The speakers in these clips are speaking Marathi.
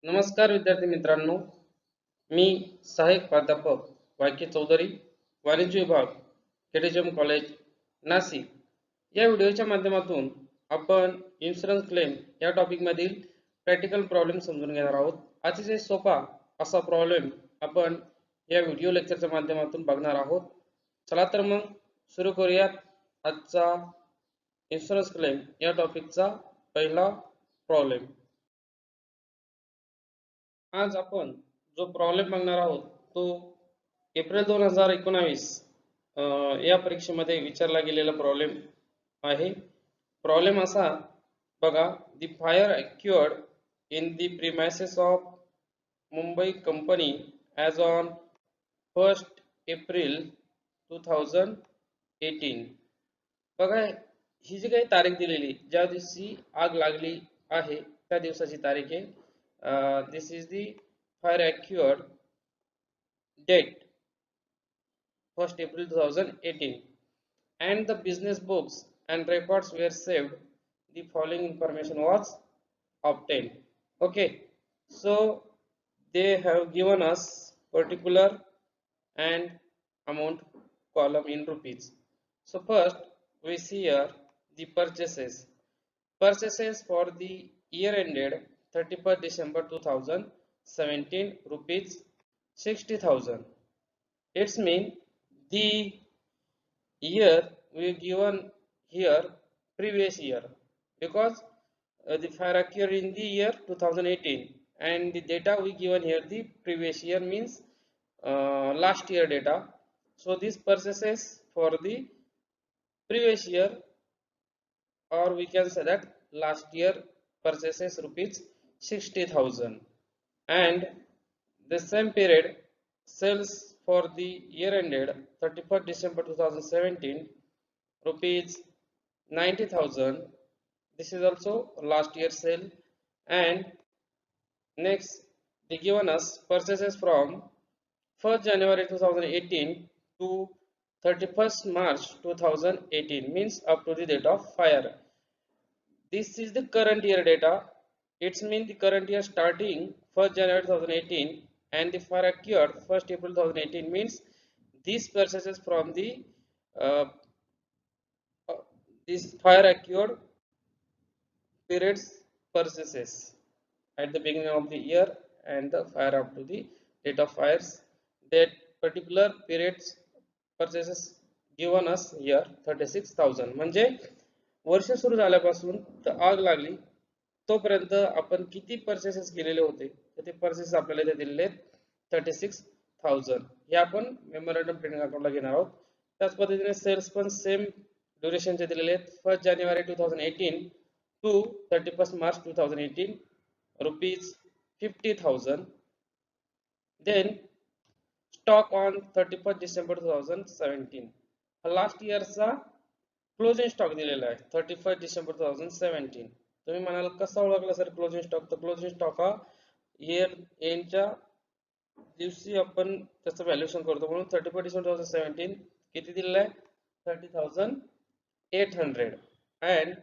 नमस्कार विद्यार्थी मित्रांनो, मी सहाय्यक प्राध्यापक वाय.के. चौधरी, वाणिज्य विभाग, केडीजम कॉलेज, नाशिक. या व्हिडिओच्या माध्यमातून आपण इन्शुरन्स क्लेम या टॉपिकमधील प्रॅक्टिकल प्रॉब्लेम समजून घेणार आहोत. अतिशय सोपा असा प्रॉब्लेम आपण या व्हिडिओ लेक्चरच्या माध्यमातून बघणार आहोत. चला तर मग सुरू करूयात आजचा इन्शुरन्स क्लेम या टॉपिकचा पहिला प्रॉब्लेम. आज आपण जो प्रॉब्लेम बघणार आहोत तो एप्रिल 2019 या परीक्षेमध्ये विचारला गेलेला प्रॉब्लेम आहे. प्रॉब्लेम असा बघा, the fire occurred in the premises of Mumbai company as on 1 April 2018. बघा, ही जी काही तारीख दिलेली, ज्या दिवशी आग लागली आहे त्या दिवसाची तारीख आहे. This is the fire occurred date 1st April 2018 and the business books and records were saved. The following information was obtained. Okay, so they have given us particular and amount column in rupees. So first we see here the purchases for the year ended 31st December 2017, rupees 60,000. It's mean the year we given here previous year, because the fire occurred in the year 2018 and the data we given here the previous year means last year data. So this purchases for the previous year, or we can say that last year purchases rupees 60,000, and the same period sales for the year ended 31st December 2017, rupees 90,000. This is also last year sale. And next they given us purchases from 1st January 2018 to 31st March 2018, means up to the date of fire. This is the current year data. It's mean the current year starting 1st January 2018 and the fire occurred 1st April 2018, means these purchases from the this fire occurred periods purchases at the beginning of the year and the fire up to the date of fires. That particular periods purchases given us here 36,000. म्हणजे वर्ष सुरू झाल्यापासून तर आग लागली तोपर्यंत आपण किती परचेसेस केलेले होते तर ते परचेसेस आपल्याला इथे दिलेले आहेत 36,000. हे आपण मेमोरंडम ट्रेडिंग अकाउंटला घेणार आहोत. त्याच पद्धतीने सेल्स पण सेम ड्युरेशनचे दिलेले आहेत. 1st January 2018 to 31st March 2018, rupees 50,000. Then stock on 31st December 2017, last इयरचा क्लोजिंग स्टॉक दिलेला आहे 31st December 2017. तुम्ही म्हणाल कसा ओळखला सर क्लोजिंग स्टॉक? तर क्लोजिंग स्टॉक हा इयर एंडच्या दिवशी आपण त्याचं व्हॅल्युएशन करतो, म्हणून 31st December 2017 किती दिलेला आहे 30,800. and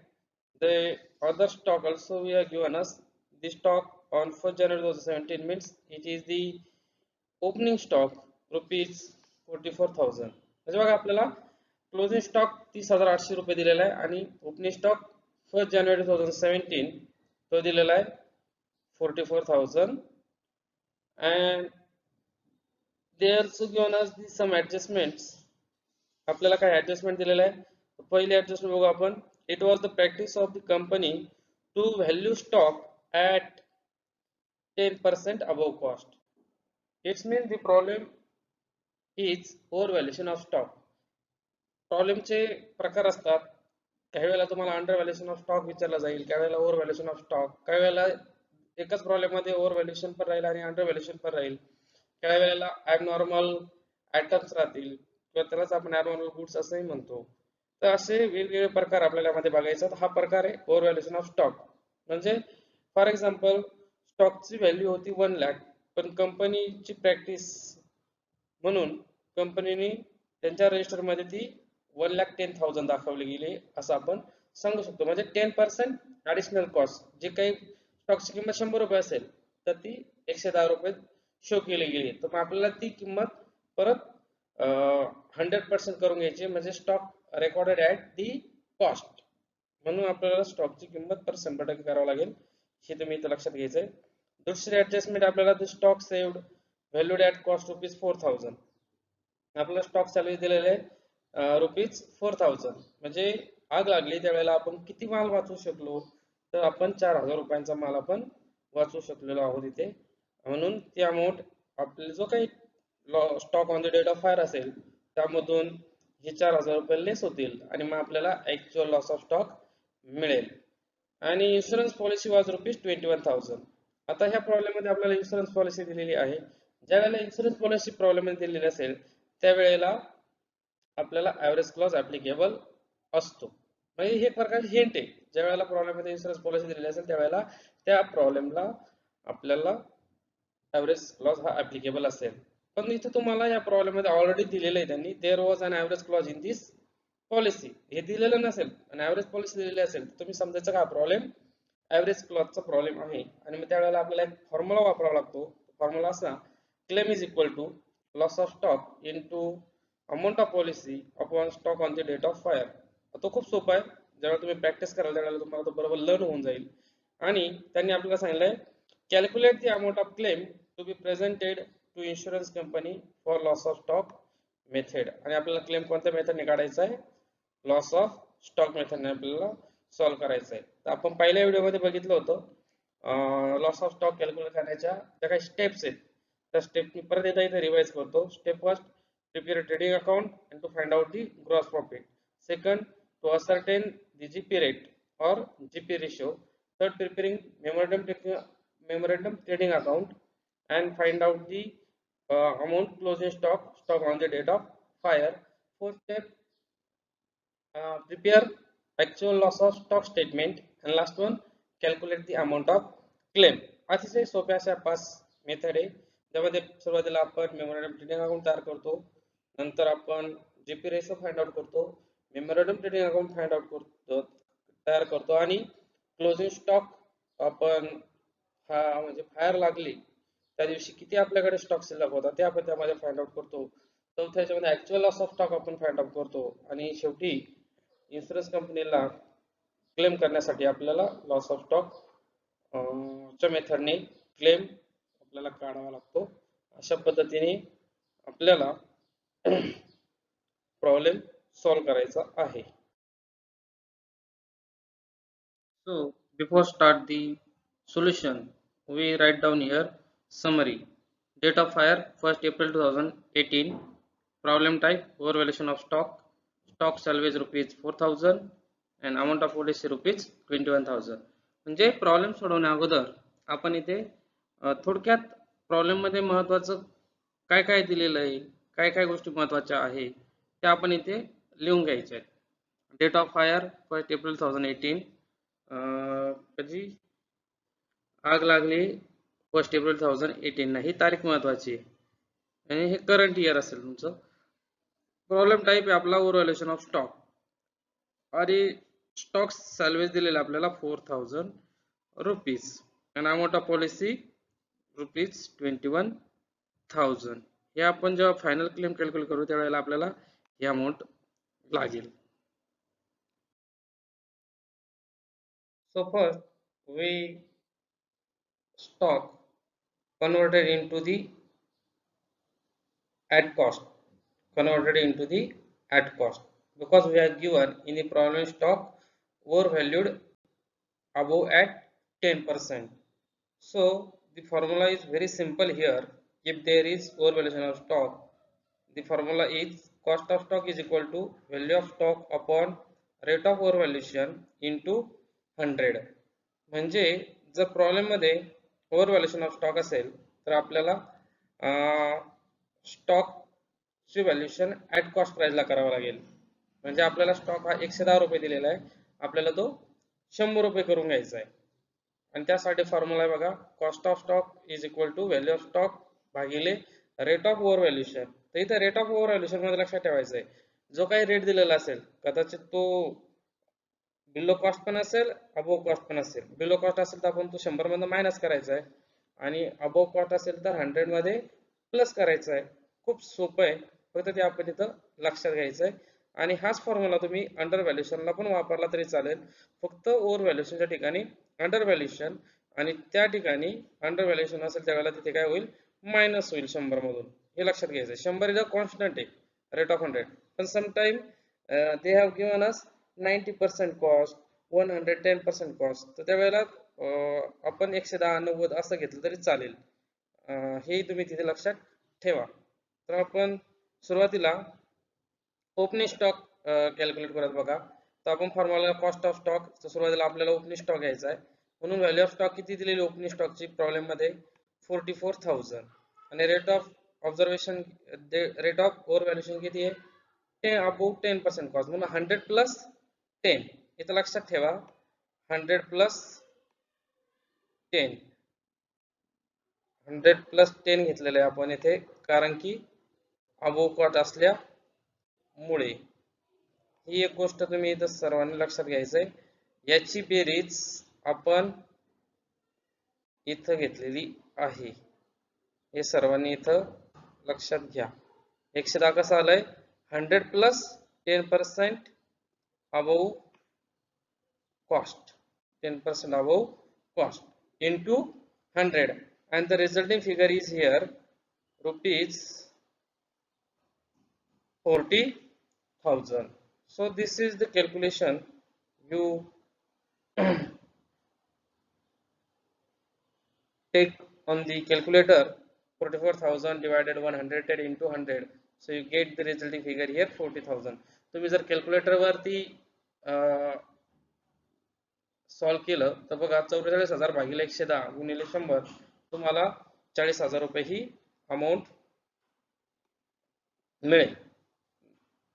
the other stock also we are given us the stock on 1st January 2017, means it is the opening stock rupees 44,000. म्हणजे बघा आपल्याला क्लोजिंग स्टॉक 30,800 रुपये दिलेला आहे आणि ओपनिंग स्टॉक 1st January 2017 तो दिलेला आहे 44,000. and they also given us some adjustments. आपल्याला काय ऍडजस्टमेंट दिलेला आहे? पहिले ऍडजस्टमेंट बघू आपण. It was the practice of the company to value stock at 10% above cost. It's mean the problem is over valuation of stock. प्रॉब्लेमचे प्रकार असतात. काही वेळेला तुम्हाला अंडर व्हॅल्युएशन ऑफ स्टॉक विचारला जाईल, काही वेळेला ओव्हर व्हॅल्युएशन ऑफ स्टॉक, काही वेळेला एकच प्रॉब्लेम मध्ये ओव्हर व्हॅल्युएशन पण राहील आणि अंडर व्हॅल्युएशन पण राहील, काही वेळेला ॲबनॉर्मल आयटम्स राहतील किंवा त्यालाच आपण ॲबनॉर्मल गुड्स असंही म्हणतो. तर असे वेगवेगळे प्रकार आपल्याला मध्ये बघायचा. हा प्रकार आहे ओव्हर व्हॅल्युएशन ऑफ स्टॉक. म्हणजे फॉर एक्झाम्पल स्टॉकची व्हॅल्यू होती 1 लाख, पण कंपनीची प्रॅक्टिस म्हणून कंपनीने त्यांच्या रजिस्टरमध्ये ती 1,10,000 दाखवली गेली असं आपण सांगू शकतो. म्हणजे 10% ॲडिशनल कॉस्ट. जे काही स्टॉकची किंमत 100 रुपये असेल तर ती 110 रुपये शो केली गेली. तर मग आपल्याला ती किंमत परत 100% करून घ्यायची, म्हणजे stock recorded at the cost. म्हणून आपल्याला स्टॉकची किंमत परत 100% करावं लागेल, हे तुम्ही इथं लक्षात घ्यायचंय. दुसरी ऍडजस्टमेंट आपल्याला stock saved valued at cost ₹4000. आपला स्टॉक सॅलरी दिलेले रुपीज 4000, म्हणजे आग लागली त्यावेळेला आपण किती माल वाचवू शकलो, तर आपण 4000 रुपयांचा माल आपण वाचवू शकलेलो आहोत इथे. म्हणून ती अमाऊंट आपल्याला जो काही stock on the date of fire असेल त्यामधून हे 4000 रुपये लेस होतील आणि मग आपल्याला ऍक्च्युअल लॉस ऑफ स्टॉक मिळेल. आणि इन्शुरन्स पॉलिसी वॉज ₹21,000. आता ह्या प्रॉब्लेम मध्ये आपल्याला इन्शुरन्स पॉलिसी दिलेली आहे. ज्या वेळेला इन्शुरन्स पॉलिसी प्रॉब्लेम मध्ये दिलेली असेल त्यावेळेला आपल्याला ऍव्हरेज क्लॉज ऍप्लिकेबल असतो. म्हणजे हे एक प्रकारचे हिंट आहे, ज्या वेळेला प्रॉब्लेम मध्ये इन्शुरन्स पॉलिसी दिलेली असेल त्यावेळेला त्या प्रॉब्लेमला आपल्याला ऍव्हरेज क्लॉज हा ऍप्लिकेबल असेल. पण इथे तुम्हाला या प्रॉब्लेम मध्ये ऑलरेडी दिलेलं आहे त्यांनी, there was an average clause in this policy. हे दिलेलं नसेल आणि ऍव्हरेज पॉलिसी दिलेली असेल तर तुम्ही समजायचं का प्रॉब्लेम ऍव्हरेज क्लॉजचा प्रॉब्लेम आहे. आणि मग त्यावेळेला आपल्याला एक फॉर्म्युला वापरावा लागतो. फॉर्म्युला असा, claim is equal to loss of stock into amount of policy upon stock on the date of fire. तो खूप सोपा आहे, जेव्हा तुम्ही प्रॅक्टिस कराल त्यावेळेला तुम्हाला तो बरोबर लर्न होऊन जाईल. आणि त्यांनी आपल्याला सांगितलंय calculate the amount of claim to be presented to insurance company for loss of stock method. आणि आपल्याला क्लेम कोणत्या मेथडने काढायचा आहे, लॉस ऑफ स्टॉक मेथडने आपल्याला सॉल्व्ह करायचं आहे. तर आपण पहिल्या व्हिडिओमध्ये बघितलं होतं लॉस ऑफ स्टॉक कॅल्क्युलेट करण्याच्या ज्या काही स्टेप्स आहेत त्या स्टेप मी परत एकदा इथे रिवाइज करतो. Step first, prepare a trading account and to find out the gross profit. Second, to ascertain the GP rate or GP ratio. Third, preparing memorandum trading account and find out the amount closing stock on the date of fire. Fourth step, prepare actual loss of stock statement. And last one, calculate the amount of claim. अतिशय सोप्या अशा 5 मेथड आहे, ज्यामध्ये सुरुवातीला आपण मेमोरंडम ट्रेडिंग अकाउंट तयार करतो, नंतर आपण जीपी रेशो फाइंड आउट करतो, memorandum trading account find out करतो तयार करतो आणि क्लोजिंग स्टॉक आपण हा म्हणजे फायर लागली त्या दिवशी किती आपल्याकडे स्टॉक शिल्लक होता ते आपण त्यामध्ये फाइंड आउट करतो. चौथ्या याच्यामध्ये ऍक्च्युअल लॉस ऑफ स्टॉक आपण फाइंड आउट करतो आणि शेवटी इन्शुरन्स कंपनीला क्लेम करण्यासाठी आपल्याला लॉस ऑफ स्टॉक च्या मेथडने क्लेम आपल्याला काढावा लागतो. अशा पद्धतीने आपल्याला प्रॉब्लेम सॉल्व्ह करायचा आहे. So before start the solution, we write down here summary. Date of fire 1st April 2018. Problem type overvaluation of stock. Stock salvage ₹4000 and amount of policy ₹21,000. म्हणजे प्रॉब्लेम सोडवण्या अगोदर आपण इथे थोडक्यात प्रॉब्लेम मध्ये महत्त्वाचं काय काय दिलेलं आहे, काय काय गोष्टी महत्त्वाच्या आहे त्या आपण इथे लिहून घ्यायच्या आहेत. Date of fire 1st April 2018. कधी आग लागली 1st April 2018 ही तारीख महत्वाची आहे आणि हे करंट इयर असेल तुमचं. प्रॉब्लेम टाइप आहे आपला ओव्हरव्हॅल्युएशन ऑफ स्टॉक आणि स्टॉक सॅल्वेज दिलेला आपल्याला ₹4000 आणि अमाऊंट ऑफ पॉलिसी ₹21,000. हे आपण जेव्हा फायनल क्लेम कॅल्क्युलेट करू त्यावेळेला आपल्याला ही अमाऊंट लागेल. So first we stock converted into the at cost, because we are given in the problem stock overvalued above at 10%. So the formula is very simple here. If there is overvaluation of stock, the formula is cost of stock is equal to value of stock upon rate of overvaluation into 100. म्हणजे जर प्रॉब्लेम मध्ये ओव्हरव्हॅल्युएशन ऑफ स्टॉक असेल तर आपल्याला स्टॉक ची व्हॅल्युएशन ऍट कॉस्ट प्राइस ला करावं लागेल. म्हणजे आपल्याला स्टॉक हा 110 रुपये दिलेला आहे, आपल्याला तो 100 रुपये करून घ्यायचा आहे. आणि त्यासाठी फॉर्म्युला आहे बघा, cost of stock is equal to value of stock भागिले रेट ऑफ ओव्हरव्हॅल्युएशन. तर इथे रेट ऑफ ओव्हरव्हॅल्युएशन मध्ये लक्षात ठेवायचं आहे, जो काही रेट दिलेला असेल कदाचित तो बिलो कॉस्ट पण असेल, अबोव कॉस्ट पण असेल. बिलो कॉस्ट असेल तर आपण तो 100 मधून मायनस करायचा आहे आणि अबोव कॉस्ट असेल तर 100 मध्ये प्लस करायचं आहे. खूप सोपं आहे, फक्त ते आपण इथं लक्षात घ्यायचं आहे. आणि हाच फॉर्म्युला तुम्ही अंडर व्हॅल्युएशनला पण वापरला तरी चालेल, फक्त ओव्हर व्हॅल्युएशनच्या ठिकाणी अंडर व्हॅल्युएशन आणि त्या ठिकाणी अंडर व्हॅल्युएशन असेल त्यावेळेला तिथे काय होईल, मायनस होईल 100 मधून. हे लक्षात घ्यायचं आहे. 100 इज अ कॉन्स्टंट आहे, रेट ऑफ 100, पण sometime they have given us 90% cost, 110% cost, तर त्यावेळेला आपण 110 90 असं घेतलं तरी चालेल. हे तुम्ही तिथे लक्षात ठेवा. तर आपण सुरुवातीला ओपनिंग स्टॉक कॅल्क्युलेट करत बघा. तर आपण फॉर्म्युला कॉस्ट ऑफ स्टॉक, तर सुरुवातीला आपल्याला ओपनिंग स्टॉक घ्यायचा आहे. म्हणून व्हॅल्यू ऑफ स्टॉक किती दिलेली ओपनिंग स्टॉकची प्रॉब्लेम मध्ये, 44,000. आणि rate of observation, rate of over valuation किती आहे, 10% कॉस्ट, म्हणून 100 प्लस 10. इथं लक्षात ठेवा 100 प्लस 10, 100 प्लस 10 घेतलेलं आहे आपण इथे, कारण की अबोव कॉस्ट असल्यामुळे. ही एक गोष्ट तुम्ही इथं सर्वांनी लक्षात घ्यायचंय. याची बेरीज आपण इथं घेतलेली आहे, हे सर्वांनी इथं लक्षात घ्या. 110 कसं आलंय, 100 plus 10% above cost, 10% above cost into 100, and the resulting figure is here rupees 40,000. So this is the calculation you take on the calculator, 44,000 divided 110 into 100, so you get the resulting figure here 40,000. तुम्ही जर कॅल्क्युलेटर वरती सॉल्व केलं तर बघा 44,000 भागिले 110 गुणिले 100, तुम्हाला 40,000 रुपये ही अमाऊंट मिळेल.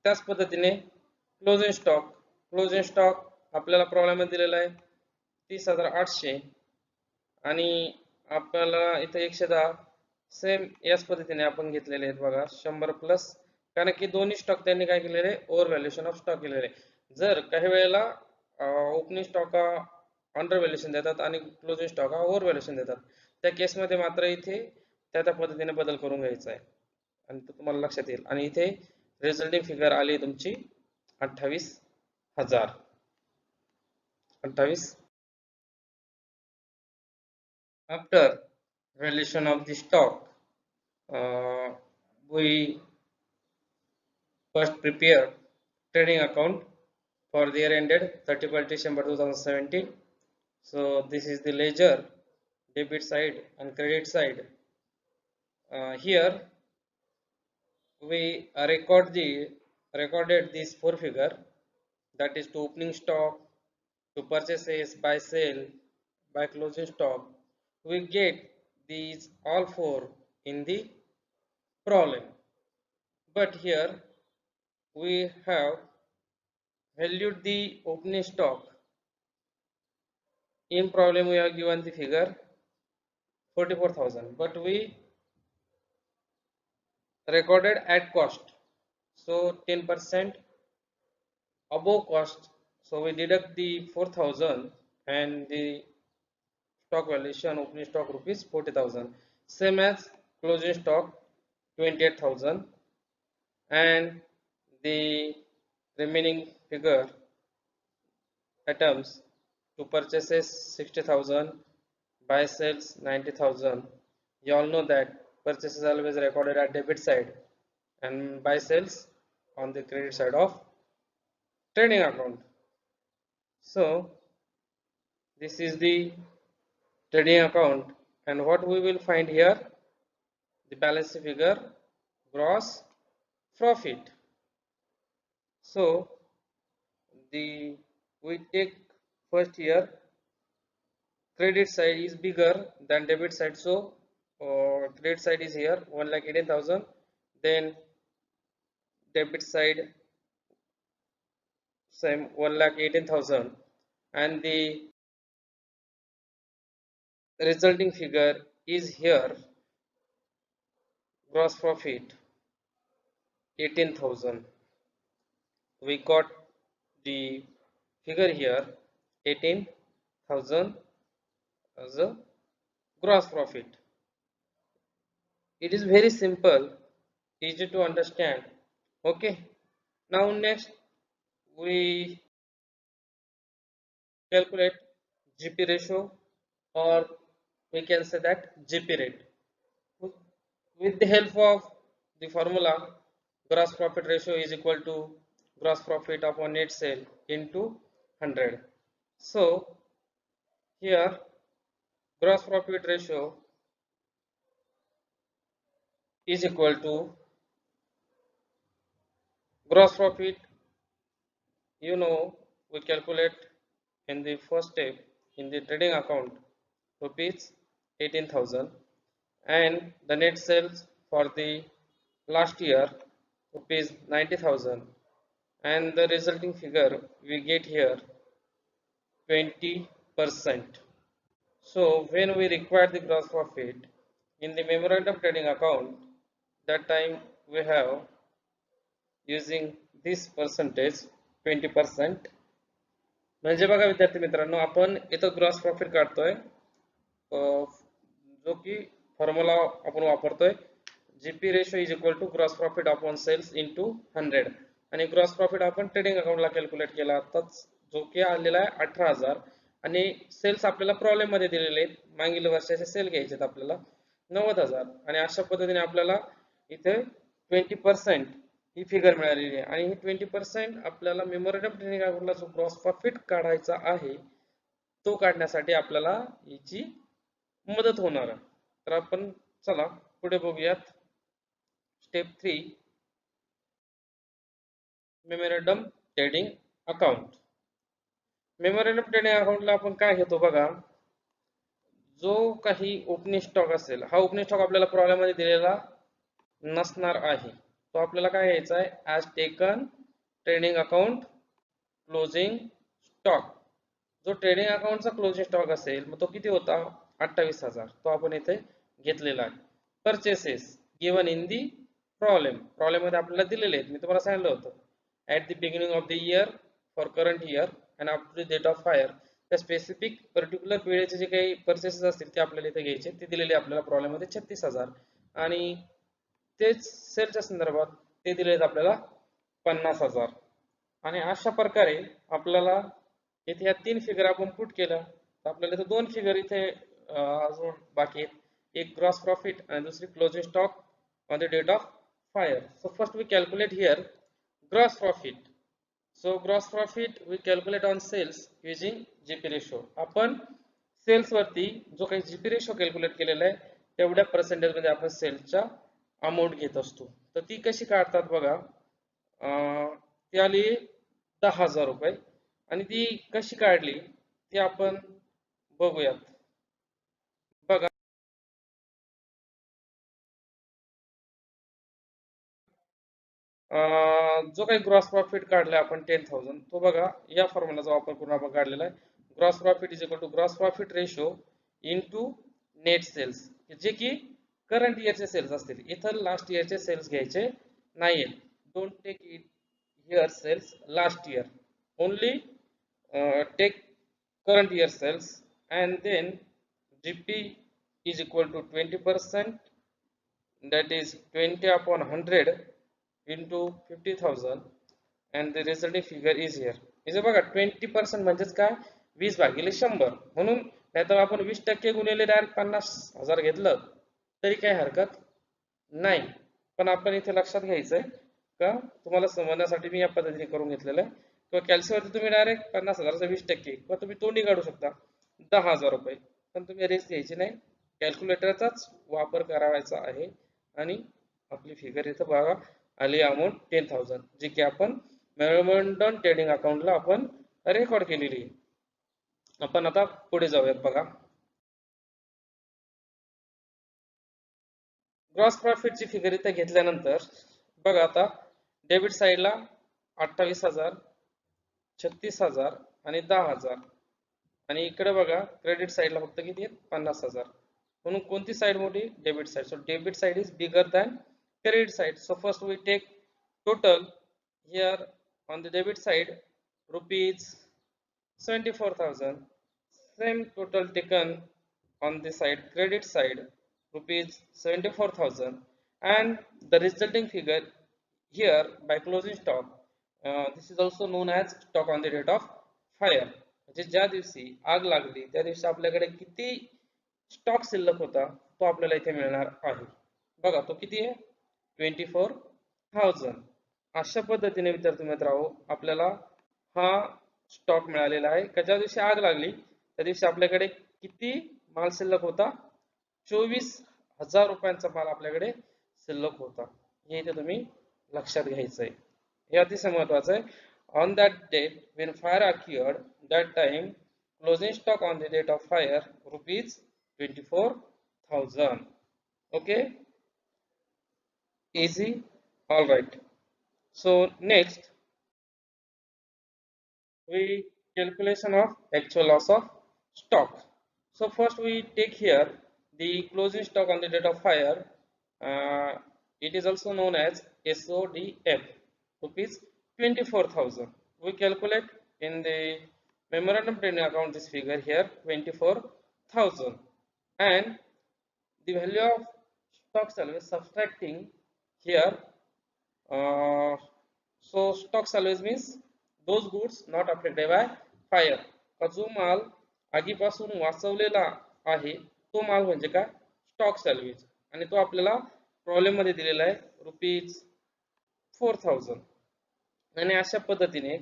त्याच पद्धतीने क्लोजिंग स्टॉक आपल्याला प्रॉब्लेम दिलेला आहे 30,800, आणि आपल्याला इथे 110 सेम याच पद्धतीने आपण घेतलेले आहेत बघा, 100 प्लस, कारण की दोन्ही स्टॉक त्यांनी काय केलेले आहे, ओव्हर व्हॅल्युएशन ऑफ स्टॉक केलेले आहे. जर काही वेळेला ओपनिंग स्टॉक अंडर व्हॅल्युएशन देतात आणि क्लोजिंग स्टॉक ओव्हर व्हॅल्युएशन देतात, त्या केसमध्ये मात्र इथे त्या पद्धतीने बदल करून घ्यायचा आहे, आणि तो तुम्हाला लक्षात येईल. आणि इथे रिझल्टिंग फिगर आली तुमची 28,000. After valuation of the stock, we first prepare trading account for the year ended 31st December 2017. So this is the ledger, debit side and credit side. Here we recorded these four figure, that is to opening stock, to purchases, buy sale, by closing stock. We get these all four in the problem, but here we have valued the opening stock. In problem we have given the figure 44,000, but we recorded at cost, so 10% above cost, so we deduct the 4,000 and the stock valuation opening stock rupees 40,000, same as closing stock 28,000, and the remaining figure items to purchases 60,000, buy sales 90,000. You all know that purchase is always recorded at debit side and buy sales on the credit side of trading account. So this is the trading account, and what we will find here, the balance figure, gross profit. So we take first here, credit side is bigger than debit side, so credit side is here 1,18,000, then debit side same 1,18,000, and the resulting figure is here gross profit 18,000. We got the figure here 18,000 as a gross profit. It is very simple, easy to understand. Okay. Now next we calculate GP ratio, or we can say that GP rate. With the help of the formula, gross profit ratio is equal to gross profit upon net sale into 100. So here gross profit ratio is equal to gross profit, we calculate in the first step in the trading account rupees 18,000, and the net sales for the last year rupees 90,000, and the resulting figure we get here 20%. So when we require the gross profit in the memorandum trading account, that time we have using this percentage 20%. म्हणजे बघा विद्यार्थी मित्रांनो, आपण इथं ग्रॉस प्रॉफिट काढतोय, जो की फॉर्म्युला आपण वापरतोय GP ratio is equal to gross profit upon sales into 100, आणि ग्रॉस प्रॉफिट आपण ट्रेडिंग अकाउंटला कॅल्क्युलेट केला आताच, जो की आलेला आहे 18,000, आणि सेल्स आपल्याला प्रॉब्लेम मध्ये दिलेले आहेत, मागील वर्षाचे सेल घ्यायचे आहेत आपल्याला 90,000, आणि अशा पद्धतीने आपल्याला इथे 20% ही फिगर मिळालेली आहे, आणि ही 20% आपल्याला मेमोरेंडम ट्रेडिंग अकाउंटला जो ग्रॉस प्रॉफिट काढायचा आहे तो काढण्यासाठी आपल्याला याची मदत होणार आहे. तर आपण चला पुढे बघूयात. Step 3, memorandum trading account. Memorandum trading अकाउंटला आपण काय घेतो बघा, जो काही ओपनिंग स्टॉक असेल, हा ओपनिंग स्टॉक आपल्याला प्रॉब्लेम मध्ये दिलेला नसणार आहे, तो आपल्याला काय घ्यायचा आहे, as taken trading account closing stock. जो ट्रेडिंग अकाउंटचा क्लोजिंग स्टॉक असेल मग तो किती होता, 28,000, तो आपण इथे घेतलेला आहे. Purchases given in the problem मध्ये आपल्याला दिलेले आहेत, मी तुम्हाला सांगितलं होतं at the beginning of the year for current year and up to the date of fire, त्या स्पेसिफिक पर्टिक्युलर वेळेचे जे काही परचेसेस असतील ते आपल्याला इथे घ्यायचे, ते दिलेले आपल्याला प्रॉब्लेम मध्ये 36,000, आणि तेच सेलच्या संदर्भात ते दिले आहेत आपल्याला 50,000. आणि अशा प्रकारे आपल्याला इथे या 3 फिगर आपण पुट केलं तर आपल्याला इथे 2 फिगर इथे अजून बाकी आहेत, एक ग्रॉस प्रॉफिट आणि दुसरी closing stock on the date of fire. So first we calculate here gross profit. So gross profit we calculate on sales using GP ratio. आपण सेल्स वरती जो काही जीपी रेशो कॅल्क्युलेट केलेला आहे तेवढ्या पर्सेंटेज मध्ये आपण सेल्सच्या अमाऊंट घेत असतो. तर ती कशी काढतात बघा, ती आली 10,000 रुपये, आणि ती कशी काढली ती आपण बघूयात. बघा, जो काही ग्रॉस प्रॉफिट काढलाय आपण 10,000, तो बघा या फॉर्म्युलाचा वापर करून आपण काढलेला आहे. Gross profit is equal to gross profit ratio into net sales, जे की करंट इयरचे सेल्स असतील. इथं लास्ट इयरचे सेल्स घ्यायचे नाहीये, don't take it here sales last year, only take current year sales, and then GP is equal to 20%, that is 20 upon 100 into 50,000, and the resulting figure is here. इथे बघा 20% म्हणजेच काय, 20 भागिले 100, म्हणून नाहीतर आपण 20% गुणिले डायरेक्ट 50,000 घेतलं तरी काही हरकत नाही. पण आपण इथे लक्षात घ्यायचंय का, तुम्हाला समजण्यासाठी मी या पद्धतीने करून घेतलेलं आहे. किंवा कॅल्सीवरती तुम्ही डायरेक्ट 50,000चा 20% किंवा तुम्ही तोंडी काढू शकता 10,000 रुपये, पण तुम्ही रिस्क घ्यायची नाही, कॅल्क्युलेटरचाच वापर करायचा आहे. आणि आपली फिगर इथं बघा आली अमाऊंट 10,000, जी की आपण मेमोरेंडम ट्रेडिंग अकाउंटला आपण रेकॉर्ड केलेली आहे. आपण आता पुढे जाऊयात. बघा, ग्रॉस प्रॉफिटची फिगर इथे घेतल्यानंतर बघा आता डेबिट साइडला 28,000, 36,000 आणि 10,000, आणि इकडे बघा क्रेडिट साइडला फक्त किती आहेत, 50,000. म्हणून कोणती साइड मोठी, debit side. So debit side is bigger than credit side. So first we take total here on the debit side rupees 74,000. Same total taken on the side credit side rupees 74,000, and the resulting figure here by closing stock, this is also known as stock on the date of fire. म्हणजे ज्या दिवशी आग लागली त्या दिवशी आपल्याकडे किती स्टॉक शिल्लक होता तो आपल्याला इथे मिळणार आहे. बघा तो किती आहे 24,000. अशा पद्धतीने विद्यार्थी मित्रांनो आपल्याला हा स्टॉक मिळालेला आहे. ज्या दिवशी आग लागली त्या दिवशी आपल्याकडे किती माल शिल्लक होता 24,000 रुपयांचा माल आपल्याकडे शिल्लक होता. हे इथे तुम्ही लक्षात घ्यायचं आहे. हे अतिशय महत्वाचं आहे. On that date when fire occurred, that time closing stock on the date of fire rupees 24,000. Okay, easy. All right, so next we calculation of actual loss of stock. So first we take here the closing stock on the date of fire. It is also known as SODF, rupees 24,000. We calculate in the memorandum trading account this figure here 24,000, and the value of stock salvage subtracting here. So stock salvage means those goods not affected by fire. का जो माल आगीपासून वाचवलेला आहे तो माल म्हणजे काय स्टॉक सॅल्वेज, आणि तो आपल्याला प्रॉब्लेम मध्ये दिलेला आहे रुपीज 4,000. आणि अशा पद्धतीने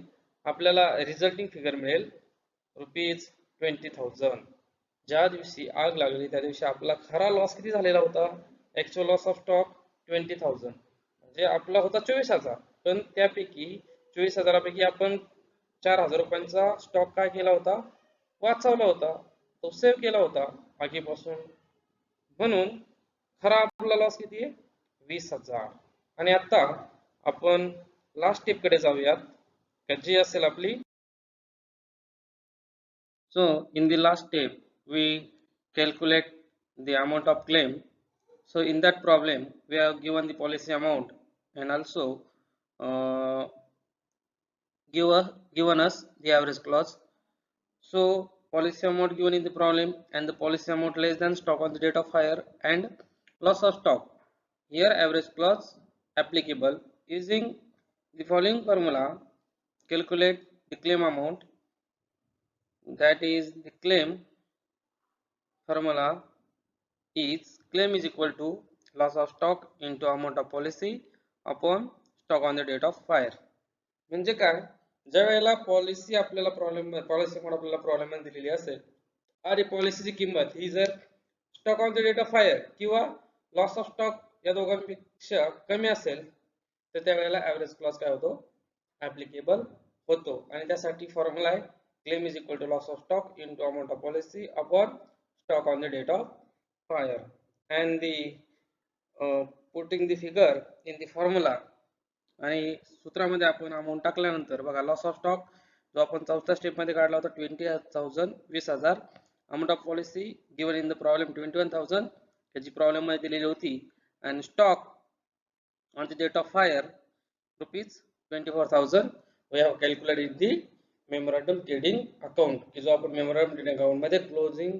आपल्याला रिझल्टिंग फिगर मिळेल रुपीज 20,000. ज्या दिवशी आग लागली त्या दिवशी आपला खरा लॉस किती झालेला होता, ऍक्च्युअल लॉस ऑफ स्टॉक 20,000, म्हणजे आपला होता 24,000, पण त्यापैकी 24,000पैकी आपण 4,000 रुपयांचा स्टॉक काय केला होता, वाचवला होता, तो सेव्ह केला होता आगीपासून, म्हणून खरा आपला लॉस किती आहे 20,000. आणि आता आपण लास्ट स्टेप कडे जाऊयात जी असेल आपली. So in the last step we calculate the amount of claim. So in that problem we have given the policy amount and also given us the average clause. So policy amount given in the problem and the policy amount less than stock on the date of fire and loss of stock. Here average clause applicable. Using the following formula calculate the claim amount. That is the claim formula is claim is equal to loss of stock into amount of policy upon stock on the date of fire. म्हणजे काय, ज्या वेळेला पॉलिसी आपल्याला पॉलिसी म्हणून आपल्याला प्रॉब्लेम दिलेली असेल आणि पॉलिसीची किंमत ही जर stock on the date of fire किंवा लॉस ऑफ स्टॉक या दोघांपेक्षा कमी असेल तर त्यावेळेला ॲव्हरेज क्लॉज काय होतो, ऍप्लिकेबल होतो. आणि त्यासाठी फॉर्म्युला आहे claim is equal to loss of stock into amount of policy upon stock on the date of fire, and the putting the figure in the formula. आणि सूत्रामध्ये आपण अमाऊंट टाकल्यानंतर बघा लॉस ऑफ स्टॉक जो आपण चौथ्या स्टेप मध्ये काढला होता 20,000 20,000, amount of policy given in the problem 21,000 त्याची प्रॉब्लेम मध्ये दिलेली होती, आणि stock on the date of fire rupees 24,000 we have calculated the memorandum trading account, की जो आपण मेमोरंडम ट्रेडिंग अकाउंट मध्ये क्लोजिंग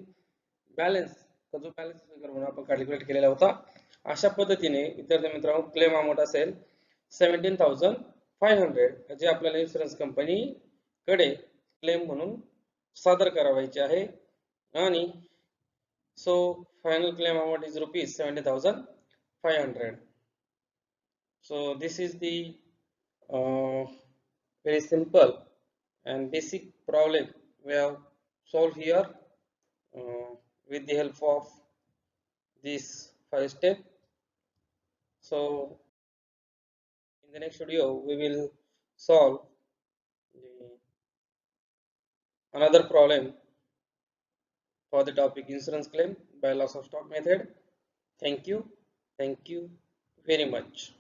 बॅलन्स का जो बॅलन्स फिगर म्हणून आपण कॅल्क्युलेट केलेला होता. अशा पद्धतीने विद्यार्थी मित्रांनो क्लेम अमाऊंट असेल 17,500 जे आपल्याला इन्शुरन्स कंपनी कडे क्लेम म्हणून सादर करावायचे आहे. आणि so final claim amount is rupees 17,500. So this is the very simple and basic problem we have solved here with the help of this 5 step. So in the next video we will solve another problem for the topic insurance claim by loss of stock method. Thank you very much.